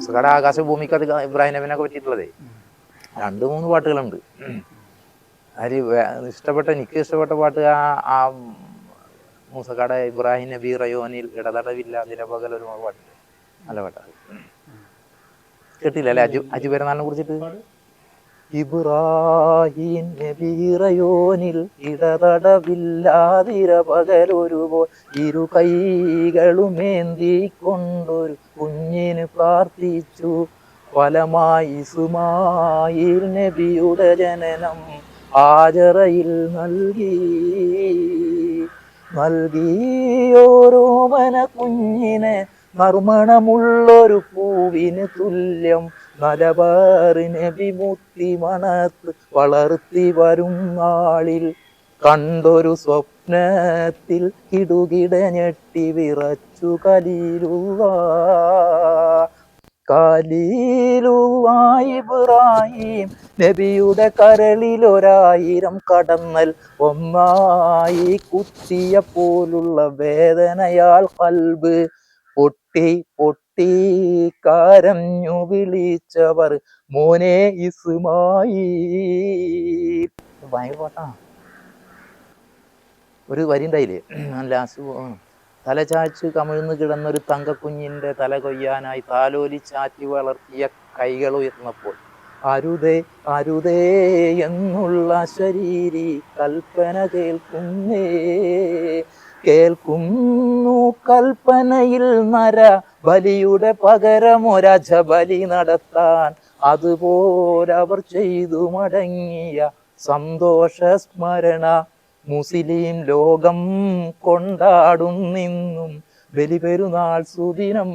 മുസ്തഫയുടെ ആകാശഭൂമിക്ക് അത് ഇബ്രാഹിം നബിനൊക്കെ പറ്റിയിട്ടുള്ളതേ 2-3 പാട്ടുകളുണ്ട്. അതിൽ എനിക്ക് ഇഷ്ടപ്പെട്ട പാട്ട് ആ മൂസക്കാട് ഇബ്രാഹിം നബി റയോനിൽ ഇടതടവില്ല നിരപകലൊരു പാട്ട്, നല്ല പാട്ടാണ്. കേട്ടില്ല അല്ലെ അജു പെരുന്നാളിനെ കുറിച്ചിട്ട്? ഇബ്രാഹിം നബി റയോനിൽ ഇടതടവില്ലാതിരപകലൊരുപോൽ ഇരു കൈകളുമേന്തിക്കൊണ്ടൊരു കുഞ്ഞിന് പ്രാർത്ഥിച്ചു. ഫലമായി ഇസ്മായിൽ നബിയുടെ ജനനം ഹാജറയിൽ നൽകിയോരോമന കുഞ്ഞിനെ നർമ്മണമുള്ളൊരു പൂവിന് തുല്യം നലബാറ് നബി മുത്തി മണത്ത് വളർത്തി വരും നാളിൽ കണ്ടൊരു സ്വപ്നത്തിൽ കിടുകിട ഞെട്ടി വിറച്ചു ഇബ്രാഹിം നബിയുടെ കരളിൽ1000 കടന്നൽ ഒന്നായി കുത്തിയ പോലുള്ള വേദനയാൽ ഖൽബ് പൊട്ടി കരഞ്ഞു വിളിച്ചവർ മോനെ ഇസ്മായിൽ. ഭയങ്കര പാട്ടാണ്. ഒരു വരി ഉണ്ടായില്ലേ, നല്ല തല ചായ്ച്ച് കമിഴ്ന്ന് കിടന്നൊരു തങ്കക്കുഞ്ഞിൻ്റെ തല കൊയ്യാനായി താലോലിച്ചാറ്റി വളർത്തിയ കൈകൾ ഉയർന്നപ്പോൾ അരുതേ അരുതേ എന്നുള്ള ശരീരി കൽപ്പന കേൾക്കുന്നു കൽപ്പനയിൽ നര ബലിയുടെ പകരമൊരജ ബലി നടത്താൻ അതുപോലവർ ചെയ്തു മടങ്ങിയ സന്തോഷ സ്മരണ മുസ്ലിം ലോകം കൊണ്ടാടും നിന്നും ബലിപെരുന്നാൾ സുദിനം.